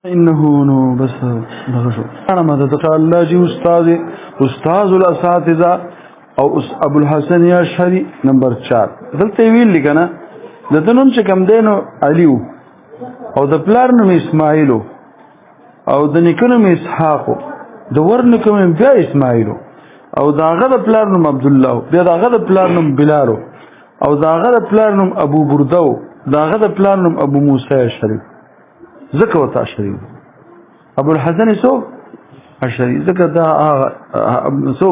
إنه نو بس نغشو أنا ما تتعالى جي أستاذ الأساتذة أو أبو الحسن الأشعري نمبر 4 دلته ویل لګنه د دنوم چې کم دینو علیو او د پلار نوم اسماعیلو او د نیکنوم اسحاقو د ورنکوم بیا اسماعیلو او داغه د پلار نوم عبد الله بیا داغه د پلار نوم بلالو او داغه د پلار نوم ابو بردو داغه د پلار نوم ابو موسی الأشعري زکه وتا شری ابو الحسن سو اشری زکه دا سو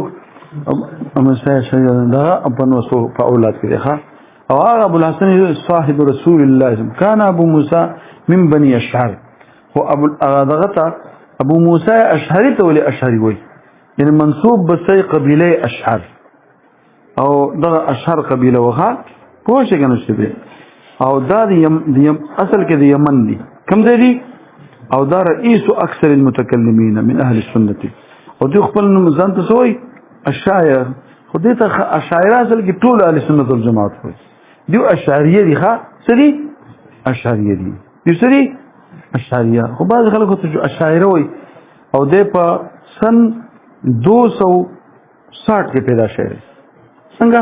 ابو سعید شری دا ابن وسو په اولاد کې ښه او ابو الحسن صاحب رسول الله كان ابو موسى من بني اشعر هو ابو دغه ابو موسى اشعري ته ولي اشعري وي يعني منسوب بسي قبيله اشعر او دغه اشعر قبيله وها پوښ کنه شي او دا د اصل کې د یمن دي كم دي او دا رئيس اكثر المتكلمين من اهل السنه او دي خپل نظام ته سوي الشاعر خو دې ته اشاعره اصل کې ټول اهل سنت والجماعت وي دي اشعريه دي ښا سري اشعريه دي سري اشعريه خو بعض خلکو ته اشاعره وي او دې په سن 260 کې پیدا شوی څنګه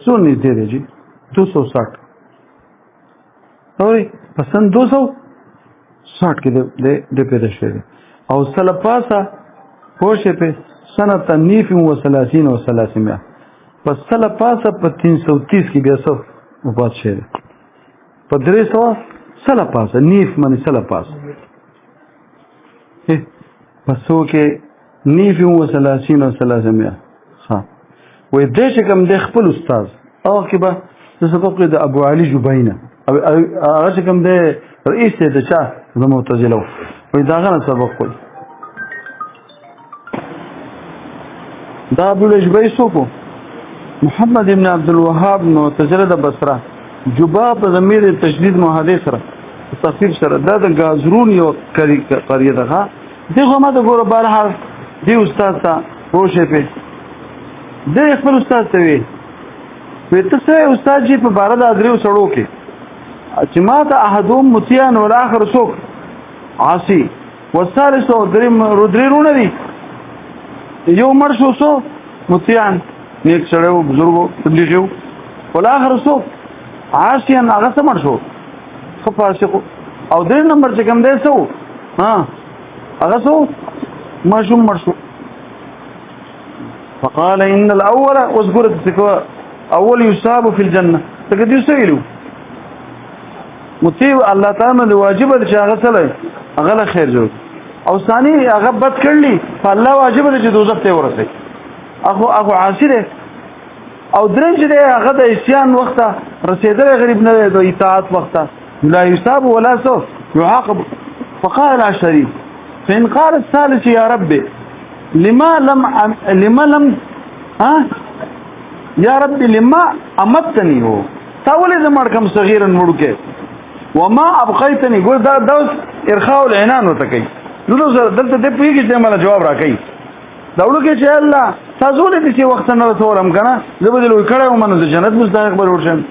سونی دې دي 260 اوري په سن 260 کې د پیدا شوی او سلپاسا پوښې په سنه 39 و 300 پس سلپاسا په 330 کې بیا څو وفات شوی په 300 سلپاسا نیف باندې سلپاسا پسو کې 39 و 300 ها وې دې چې کوم د خپل استاد او کې به د سبق د ابو علي جبینه هغه چې کوم د رئیس ته چا د معتزله وې دا غنه سبق کوي دا ابو الجبی سوکو محمد ابن عبد الوهاب معتزله د بصره جبا په ضمیر تشدید محادثه سره تفسیر سره دا د غازرون یو قریه ده دغه ما د ګوره بهر دی استاد ته پوښې په د خپل استاد ته وی ته څه استاد جی په بار د ادریو سړو کې چې ما ته احدهم متيان والاخر سوق عاصي والثالث دریم رودریرونه دي یو مرشو سو متيان نیک سړیو بزرګو تبلیغو والاخر سوق عاصيان هغه څه مرشو خو فاسق او درې نمبر چې کوم دی سو ها هغه سو ماشوم مرشو فقال ان الاول واذكر اول يصاب في الجنه تقدر يسيلو متي الله تعالی واجب دي چې هغه سره هغه خیر جوړ او ثاني هغه بد کړلی فالله واجب دي چې دوزخ ته ورسي اخو عاصر او درې چې هغه د اسيان وخته رسیدل غریب نه د اطاعت وخته لا يصاب ولا سو يعاقب فقال العشري فإن قال الثالث يا ربي لما لم يا ربي لما امتني هو تاول اذا مركم صغيرا مړوکه وما ابقيتني ګور دا دوس ارخاء العنان وتکي نو دلته دې پیږي چې مله جواب راکړي دا ورکه چې الله تاسو دې چې وخت نه رسولم کنه زبدل وکړم منو د جنت مستحق به ورشم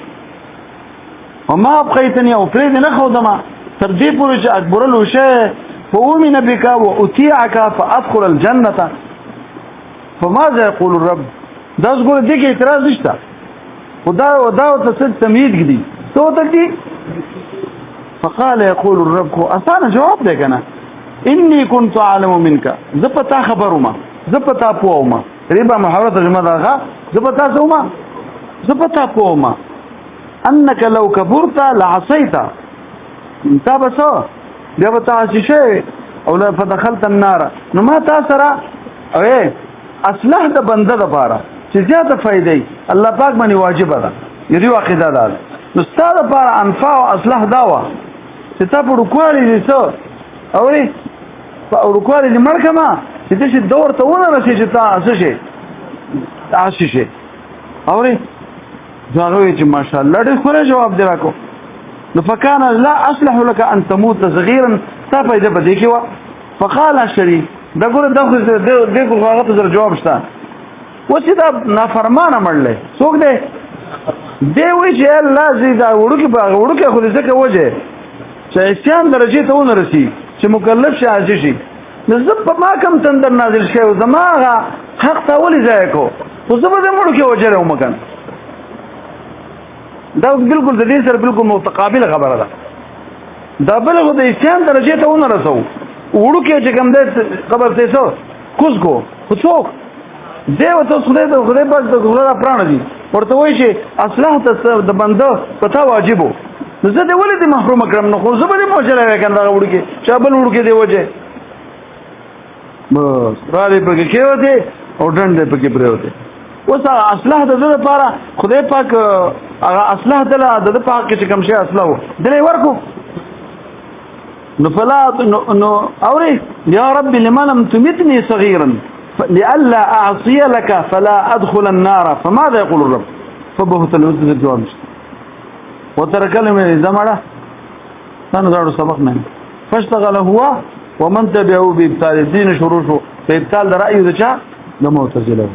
وما ابقيتني او فريد نه خودما تر دې پورې چې اکبر الوشه فؤمن بك واتيعك فادخل الجنه فماذا يقول الرب دا ګور دې کې اعتراض نشته خدا ته تمهید کړي تو ته دي فقال يقول الرب اسانه جواب دی کنه اني كنت اعلم منك زپتا خبرما زپتا پوما ربا محاوره ترجمه داغه زپتا پوما انك لو كبرت لعصيت انت بس بیا بتا شي او لا فدخلت النار نو ما تاسرا اے اصلح د بنده د پاره چې زیاته فائدې الله پاک باندې واجب ده یری واقعدا ده نو ستاسو لپاره انفع او اصلح داوا چې تاسو ورکوالي دي څو اوري په ورکوالي دي مرکمه چې تاسو دور ته ونه رسې چې تاسو شي اوري دا غوي چې ماشاءالله ډېر ښه جواب دی راکو نو فکان لا اصلح لك ان تموت صغيرا تا پیدا پدې کې وا فقال الشريف دا ګوره دغه هغه ته جواب شته و چې دا نافرمانه مړلې څوک دی دی وی چې الله زی دا وړو کې خو ځکه وجه چې اسيان درجه ته ونه رسی چې مکلف شي عاجز شي نو زه په ما کوم تندر نازل شوی زما هغه حق ته ولې ضایع کو خو زه به دې مړو کې وجلی وم که دا بالکل د دې سره بالکل متقابله خبره ده دا بله خو د اسیان درجې ته ونه رسوو وړوکې چې کوم دی قبر ته یې څه کوز کو خو څوک دی ورته اوس خدای پاک د خدای را پراڼه دي ورته وایي چې اصلاح ته د بنده په تا واجب و نو زه دې ولې دې محرومه کړم نو خو زه به دې وجلی وی که نه دغه وړوکې چا بل وړوکې دې وجې بس را دې پکې کېوتې او ډنډ دې پکې پرېوتې اوس هغه اصلاح د ده دپاره خدای پاک هغه اصلاح دله د ده په حق کې چې کوم شی اصلاح و دله یې ورکړو نو فلا نو اوري يا رب لما لم تمتني صغيرا لئلا اعصي لك فلا ادخل النار فماذا يقول الرب فبهت الوزن الجواب وترك كلمه زمره انا دارو سبق من فاشتغل هو ومن تبعه بابطال الدين شروطه بابطال رايه ذا ده معتزله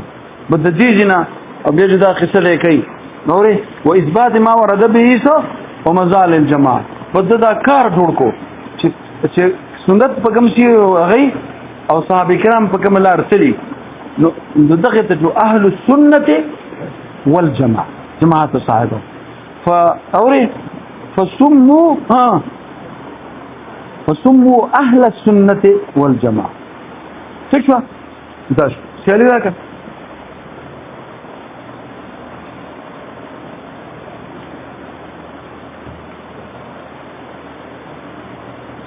بدجيجنا او بيجدا قصه کوي نوري واثبات ما ورد به ومزال الجماعه بددا کار جوړ کو چې سنت په کوم شي هغه او صحابه کرام په کوم لار تلي نو دغه ته اهل السنه والجماعه جماعه صحابه فاوري فسموا اهل السنه والجماعه تشوا داش سالي ذاك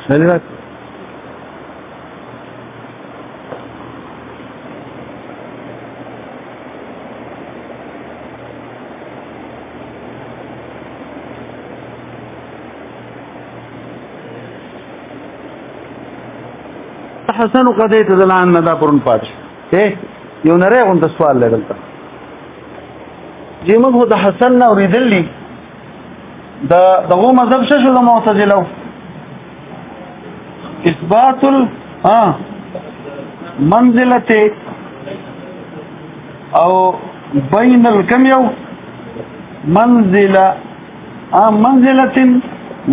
سالي ذاك حسن قضیت دلان ندا پرون پاتش یو نری غونډه سوال لرلته چې موږ د حسن نه اوریدلی دغه مذهب څه شو د معتزله اثبات منزلت او بین الکم یو منزله منزلت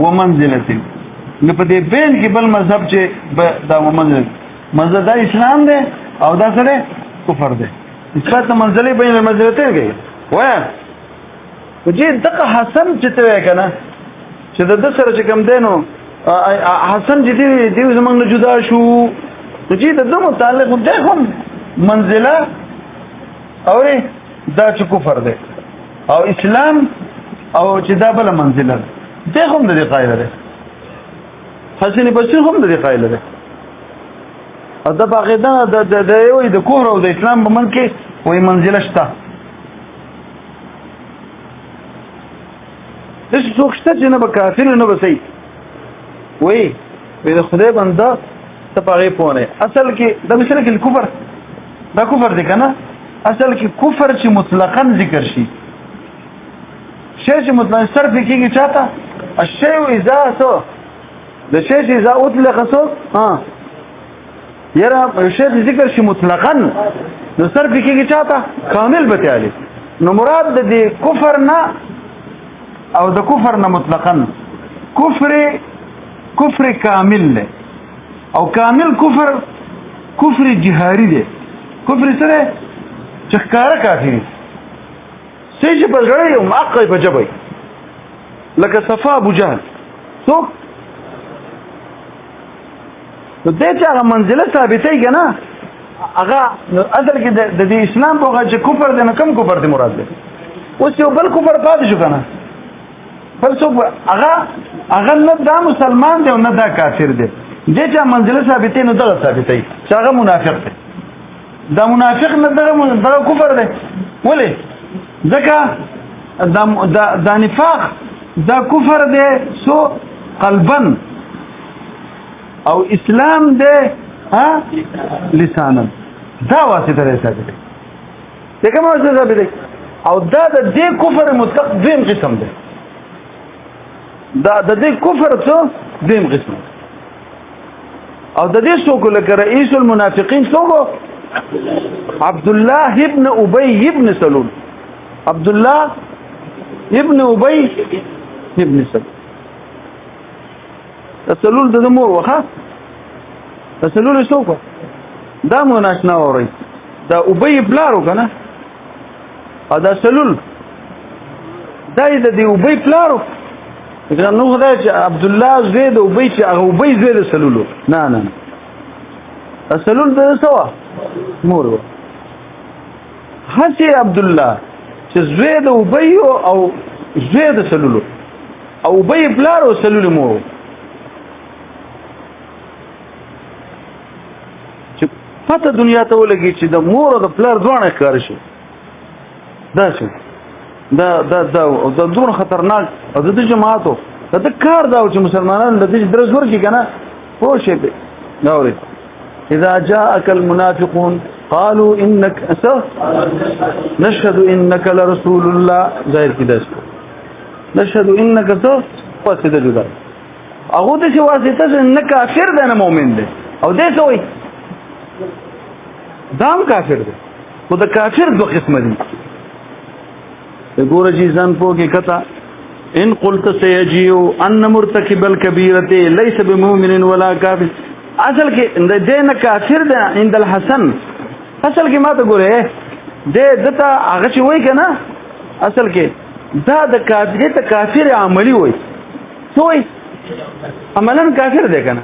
ومنزلت نو په دې بین کې بل مذهب چې دا مذهب دا اسلام دی او دا سره کفر دی اثبات منزله بین المنزلتين کوي وای چې دغه حسن چې ته وای کنه چې د سره چې کم دینو حسن چې دی زمونږ نه جدا شو چې د دې متعلق ده هم منزله او دا چې کفر دی او اسلام او چې دا بل منزله ده هم د قاعده ده حسن بصری هم د قاعده ده او د باغیدان د یو د کفر او د اسلام په من کې وې منزله شته د څوک شته چې نه به کافر نه به صحیح وې د خدای بنده ته پاره پونه اصل کې د مثال کې کفر دا کفر دی کنه اصل کې کفر چې مطلقاً ذکر شي شی چې مطلقاً صرف کېږي چاته الشیء اذا سو د شی چې اذا اطلق سو یره شی ذکر شي مطلقاً نو صرف کېږي چاته کامل به تعالی نو مراد د کفر نه او د کفر نه مطلقاً کفر کامل له او کامل کفر جهاری دی کفر سره چخکاره کافری سی چې په زړه یو معقل په جبهه لکه صفا ابو جهل څوک نو دې چې هغه منزله ثابتې کنه هغه اصل کې د اسلام په هغه چې کفر دی نو کم کفر دی مراد دی اوس یو بل کفر پاتې شو کنه بل څوک هغه نه دا مسلمان دی او نه دا کافر دی دې چې منزله ثابتې نو دغه ثابتې چې هغه منافق دی دا منافق نه دغه کفر دی ولې ځکه دا نفاق دا کفر دی سو قلبا او اسلام دی لسانا دا واسطه لري ثابت دی کومه واسطه ثابت دی او دا د دې کفر مطلق دیم قسم دی دا د دې کفر څو دیم قسم او د دې څوک لکه رئیس المنافقین څوک عبد الله ابن ابي ابن سلول عبد الله ابن ابي ابن سلول سلول د مور وخه سلول څوک دا مو ناشنا اوري دا ابي پلارو کنه او دا سلول دا دې ابي پلارو دا نو خدای چې عبد الله زید ابي چې هغه ابي زید سلولو نه سلول د سوا مور حسي عبد الله چې زید ابي او زید سلولو او ابي پلارو سلول مور چې پته دنیا ته ولګي چې د مور او د پلار ځوان ښکار شي دا شي دا دون خطرناک او د جماعتو دا کار دا چې مسلمانان د دې درس ورکړي کنه پوه شي به نوري اذا جاءك المنافقون قالوا انك نشهد انك لرسول الله ظاهر کې داس نشهد انك واسطه جدا هغه د څه واسطه انك کافر دی نه مؤمن دی او دې څه وي دام کافر دی خو د کافر دوه قسم دي ګوره چې ځان په کې کته ان قلت سيجيء ان مرتكب الكبيره ليس بمؤمن ولا کافر اصل کې د دین کافر ده عند الحسن اصل کې ما ته ګوره دته هغه چې وای کنه اصل کې دا د کافر ته کافر عملی وای سوې عملاً کافر دی کنه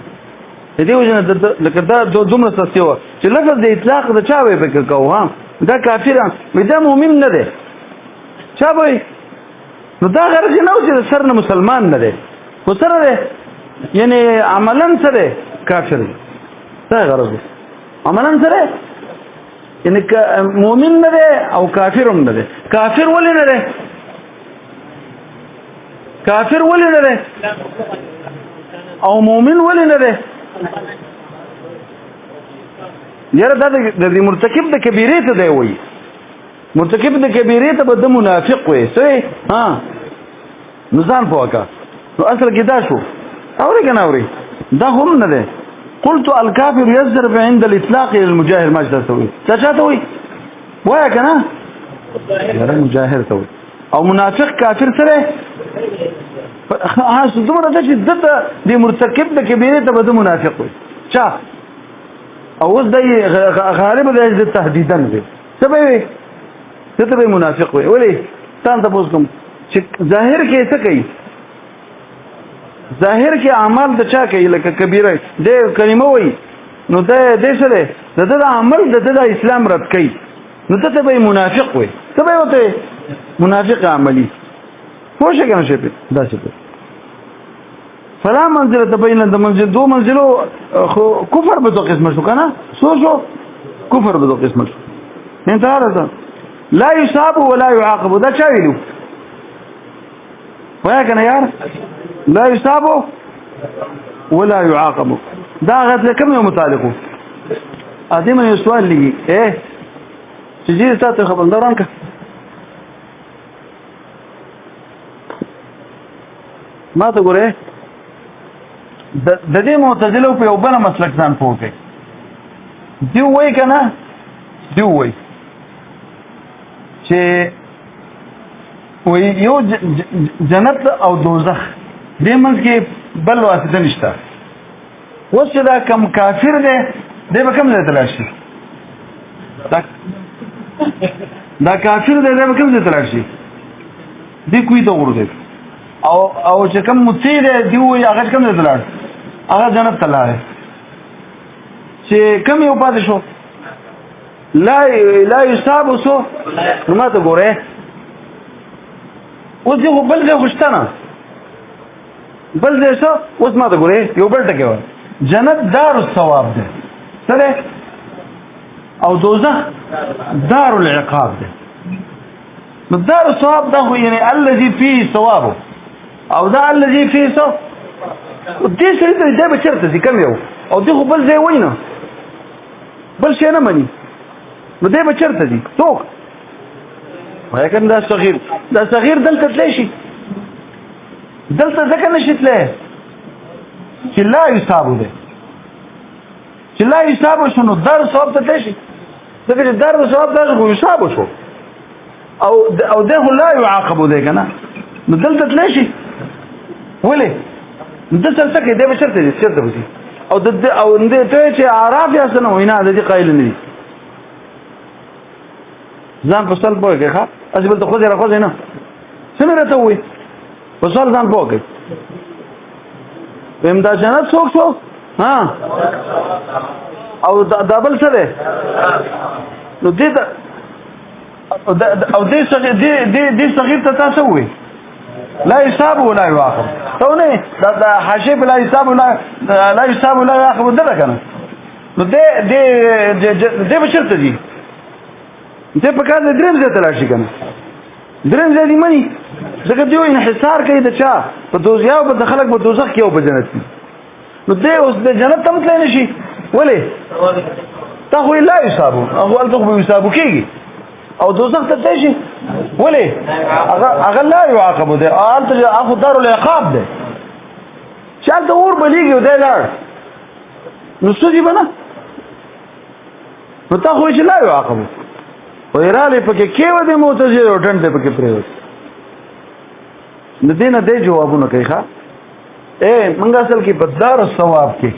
دې وجنه لکه دا دومره سستیو چې لفظ د اطلاق د چا وای فکر کوو ها دا کافر مې دا مؤمن نه دی چا وای نو دا غرض نه و چې سر نه مسلمان نه دی خو سره دی یعنی عملاً سره کافر دی دا غرض دی عملاً سره یعنی مؤمن نه دی او کافر هم نه دی کافر ولې نه دی کافر ولې نه دی او مؤمن ولې نه دی یاره دا د مرتکب د کبیرې ته دی وایي مرتکب د کبیرې ته به د منافق وي صحیح ها نو ځان پوکا نو اصل کې دا شو اوري کنه اوري دا هم نه ده قلت الكافر يصرف عند الاطلاق للمجاهر ما تسوي څه وي وای کنه یاره مجاهر ته او منافق کافر سره ها څومره د چې د مرتکب د کبیرې ته به د منافق وي چا او اوس د غالب د تهدیدن دي څه به ته به منافق وي ولی تاسو تاسو کوم چې ظاهر کې څه کوي ظاهر کې اعمال د چا کوي لکه کبیره د کلمه وي نو د دې سره د عمل د اسلام رد کوي نو ته به منافق وي ته به وته منافق عملی خو څه کنه شي دا څه فلا منزله بین د منزل دو منزلو کفر به دوه قسم شو کنه شو کفر به دوه قسم شو انتهار لا يصاب ولا يعاقب دا چا ویلو ویا کنه یار لا يصاب ولا يعاقب دا غته کوم یو متعلقو ادمه یو سوال لګي چې دې تاسو خبرداران کا ما ته ګوره د دې معتزله په یو بل مسلک ځان پوهه دی وای کنه دی وای چې وای یو جنت او دوزخ دې منځ کې بل واسطه نشته اوس چې دا کم کافر دی دې به کوم ځای ته راشي دا کافر دی دې به کوم ځای ته راشي دې کوی ته ورته او چې کوم مطیع دی دی وای هغه کوم ځای ته راشي هغه جنت ته لاړ چې کوم یو پاتې شو لا يصاب سو نو ما ته ګوره اوس یو بل ځای خوشتنه بل ځای څه اوس ما ته ګوره یو بل ټکی وای جنت دار الثواب ده سره او دوزخ دار العقاب ده نو دار الثواب ده یعنی الذي فيه ثواب او ده الذي فيه ثواب دې سره دې به چرته ځي کوم یو او دغه بل ځای وینه بل شي نه مني نو دې به چرته دي څوک وای کنه دا صغیر دلته تللی شي دلته ځکه نشي تللی چې لا حساب ده چې لا حساب شنو در ثواب ته تللی شي ځکه چې در ثواب ده خو حساب شو او دغه لا يعاقب ده کنه نو دلته تللی شي ولې د څه څه کې دې به چرته دي چرته وځي او د او دې ته چې عرب یا سن وینا د دې قایل نه ځان په سل پوهه کې ښه اسی بل ته خو زه راخوځې نه څنګه راته وې په سل ځان پوهه کې ویم دا جنت څوک شو ها او دا بل څه دی نو دې او دې صغیر ته تاسو وې لا حساب ولا يعاقب تو نه دا حاشیه لا حساب لا حساب ولا يعاقب ده کنه نو دې بشرط دي دې په کار دریم ځای ته راشي کنه دریم ځای دی مني ځکه دوی انحصار کوي د چا په دوزخ او په خلک په دوزخ کې او په جنت کې نو دې اوس د جنت ته متل نشي ولې تا خو لا حساب او ولته به حساب کېږي او دوزخ ته تشي ولې هغه لا يعاقب ده البته اخو دار العقاب ده چالت اور بلیږي او ده لار نو سودي بنا نو تا خو لا يعاقب ويراله پکې کېو دې معتزله او ټنډه پکې پریوت د دې نه دې جوابونه کوي ښا منګ اصل کې بدار الثواب کې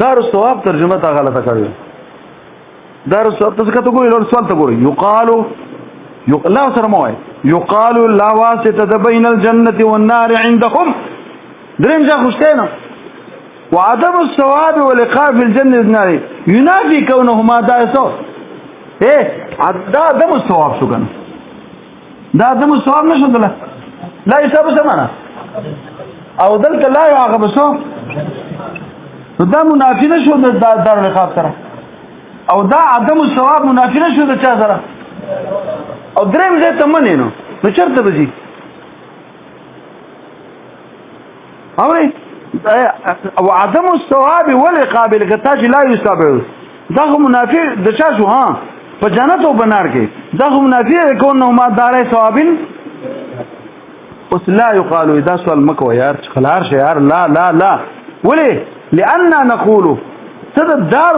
دار الثواب ترجمه تا غلطه کړو دار الثواب څه کته ګوري لور سوال ته ګوري لا سره مو يقال لا واسطه بين الجنه والنار عندهم درنجا خوشتنه وعدم الثواب والعقاب في الجنه والنار ينافي كونهما دائسو دا عدم الثواب شو کنه دا عدم الثواب نشو دله لا حساب سمانا او دلته لا يعاقب سو دا منافي نشو د دار العقاب سره او دا عدم الثواب منافي نشو د چا سره او دریم ځای ته منې نو چرته بځي او عدم الثواب والعقاب لکتا چې لا يحساب دا منافي د چا شو ها په جنت او بنار کې دا منافي کونه ما دار ثوابین اوس لا يقال اذا سوال مکو یار خلار شه یار لا لا لا ولي لاننا نقول صد الدار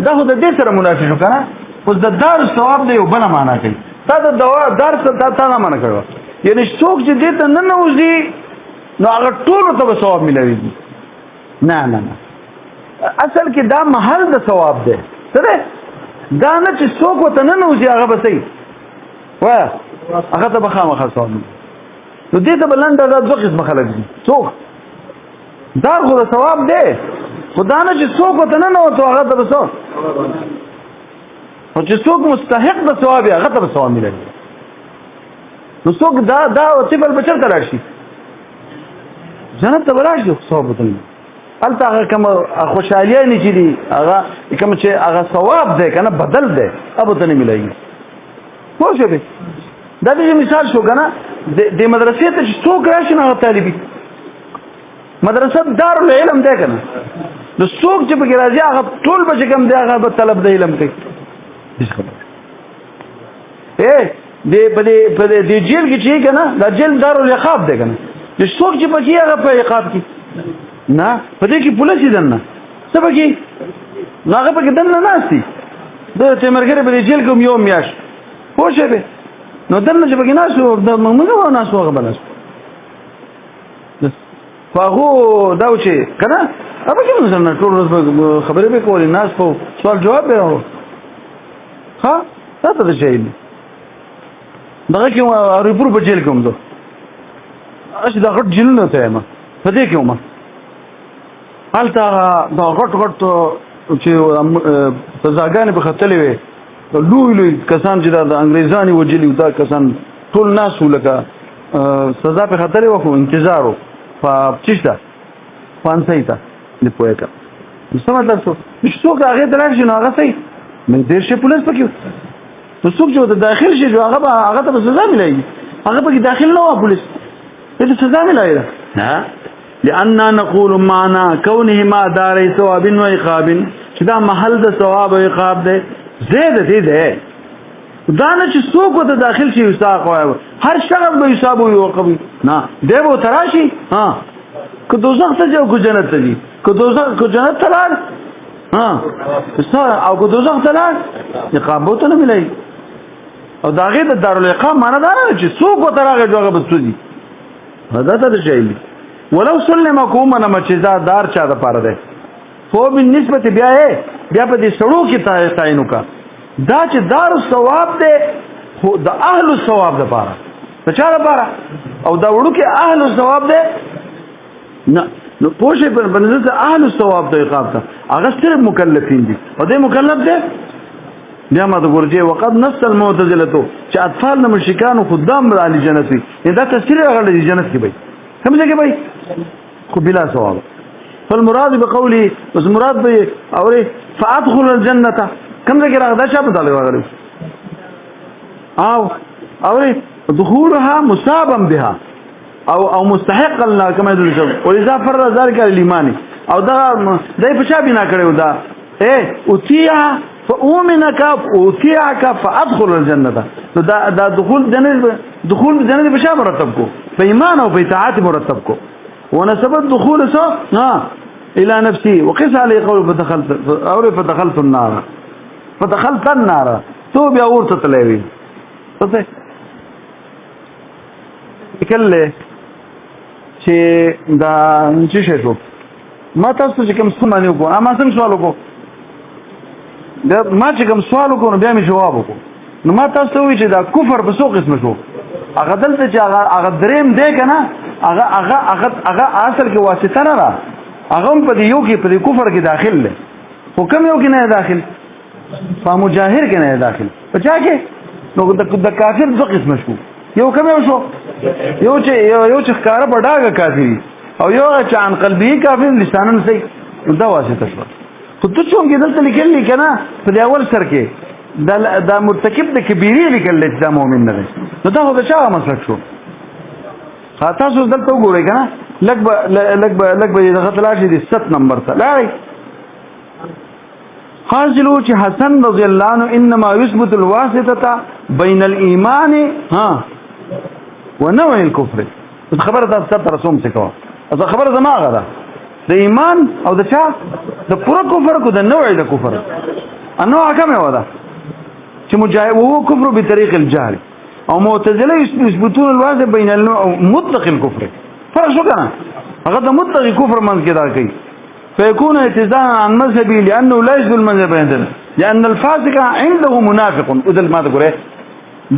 دا خو د دې سره منافي شو کنه اوس د دار ثواب دی وبنه معنا کوي دا د دار څه تا نه معنا کوي یعنی څوک چې دې ته نه نوځي نو هغه ټول ته ثواب ملوي نه اصل کې دا محل د ثواب دی سره دا نه چې څوک ته نه نوځي هغه به صحیح وا هغه ته به خامخا ثواب نو دې ته بلند دا دوه قسم خلک دي څوک دا خو د ثواب دی خدا نه چې څوک ته نه نوځي هغه ته به ثواب او چې څوک مستحق د ثواب هغه ته ثواب ملي نو څوک دا او تبل بچر ته راشي جنت ته راشي ثواب ته البته هغه کوم خوشحالي نه چي دي هغه کوم چې هغه ثواب دی کنه بدل دی ابو ته نه ملایي خو شه به دا دې مثال شو کنه د مدرسې ته چې څوک راشي نه طالبي مدرسه دار العلم ده کنه نو څوک چې به راځي هغه ټول به کوم دی هغه به طلب د علم کوي هیڅ خبره دې په دې جیل کې چې کنه دا جیل دار العقاب ده کنه د څوک چې پکې هغه په عقاب کې نه پدې کې پولیس دنه څه پکې هغه پکې دنه ناشتي د تیمرګری په جیل کې یو میاش پوښې به نو دنه چې پکې ناشو د موږ ناشو هغه بلش فهو دا چې کنه هغه کې موږ نه ټول ورځ خبرې به کولې ناس په سوال جواب به راو ها دا ته شي دغه کې ریپور په جیل کوم زه اش دا غټ جیل نه ته ما په دې کې ما حالته دا غټ چې سزاګانې په خطلې وي لوی کسان چې دا انګريزاني وجلي دا کسان ټول ناس ولکه سزا په خطلې وکړو انتظارو په چشته فانسي ته نه پوهه څه مطلب څه څوک هغه دراشي نو هغه صحیح من دیر شي پولیس پکې نو څوک چې داخل شي هغه ته سزا ملایي هغه پکې داخل نه و پولیس ته سزا ملایي ها لأننا نقول معنا كونهما دار ثواب وعقاب چې دا محل د ثواب او عقاب دی زید دې ده دا نه چې څوک ته داخل شي حساب وایي هر شخص به حساب وي او عقاب نه دی به تراشي ها که دوزخ ته جو کو جنت ته دي که دوزخ کو جنت ته لار ها او که دوزخ ته لار عقاب ته نه ملایي او داغه د دارالعقاب معنا دا نه چې څوک ته راغی جوړه بسودي دا ته شي ولو سلم کومه مچزا دار چا د پاره ده خو بالنسبه بیا په دې سړو کې تعین کا دا چې دار ثواب ده خو د اهل ثواب ده پاره د چا لپاره او دا وړو کې اهل ثواب ده نه نو پوښې په بنځ اهل ثواب ده عقاب ته هغه صرف مکلفین دي او دې مکلف ده بیا ما د ګورځي وقد نص المعتزله چې اطفال نه مشرکان خدام علی جنت وي دا تفسیر هغه د جنت کې وي سمجھے کہ بھائی خو بلا ثواب فالمراد بقوله بس مراد به اوره فادخل الجنه كم ذکر هذا شاب تعالی وغيره اوره دخولها مصابا بها او مستحقا لها كما يدل ولذا فر ذلك الايمان او دا دای په شابه نه کړو دا اوتیا فاؤمنك اوتیاك فادخل الجنه دا دخول جنت په شابه مرتب کو په ایمان او په اطاعت مرتب کو ونسب الدخول الى نفسي وقس عليه قول فدخلت النار تو بیا ورته تلوي څه کله چې دا چې شو ما تاسو چې کوم څه مانیو کو ما څنګه سوال وکړو ما چې کوم سوال وکړو بیا می جواب وکړو نو ما تاسو وی چې دا کفر په څو قسم شو هغه دلته چې هغه دریم دی کنه هغه اصل کې واسطه نه را هغه په دې یو کې په دې کفر کې داخل دی خو کوم یو کې نه داخل په مجاهر کې نه داخل په چا کې نو د کافر څو قسم شو یو کوم یو شو یو چې ښکارا بډاګه کافری او یو چې عن قلبي کافر لسانن سي دا واسطه شو خو ته څنګه کې دلته لیکل کنه په دې اول سر کې دا مرتکب د کبیره لیکل چې دا مؤمن نه دی نو دا هو د چا مسلک شو تاسو دلته وګورئ کنه لګ به دغه تلاشي د 7 نمبر ته لای حاصلو چې حسن رضی الله عنه انما يثبت الواسطه بين الايمان ونوع الكفر خبره دا ست رسوم څه کوه اذا خبره زما غره د ایمان او د چا د پوره کفر کو د نوع د کفر انواع کومه ودا چې مجاهد وهو كفر بطريق الجهل او معتزله يثبتون الواسطه بين النوع مطلق الكفر فرق شو کنه هغه د مطلق کفر منځ کې دا کوي فيكون اعتزالا عن مذهبي لانه لا يثبت المذهب عندنا لان الفاسق عنده منافق ودل ما تقول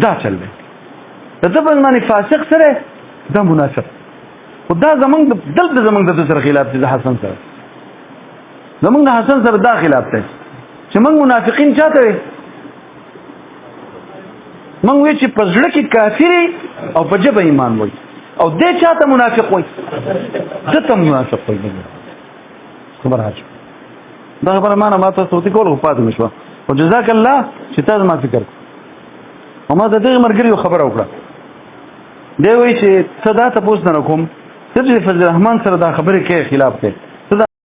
دا چل دی ته په معنی فاسق سره دا منافق خدا زمونږ دلته زمونږ د سره خلاف دي حسن سره زمونږ د حسن سره دا خلاف دی چې موږ منافقین چاته وي موږ وی چې په ځړه کې کافری او په جبه ایمان وي او دې چاته منافق وي دته منافق وي خبر راځي دا خبره ما تاسو ته کول پاتې مشوه او جزاک الله چې تاسو ما فکر او ما د دې مرګري خبره وکړه دی وی چې صدا ته پوښتنه کوم چې فضل الرحمن سره دا خبره کې خلاف ده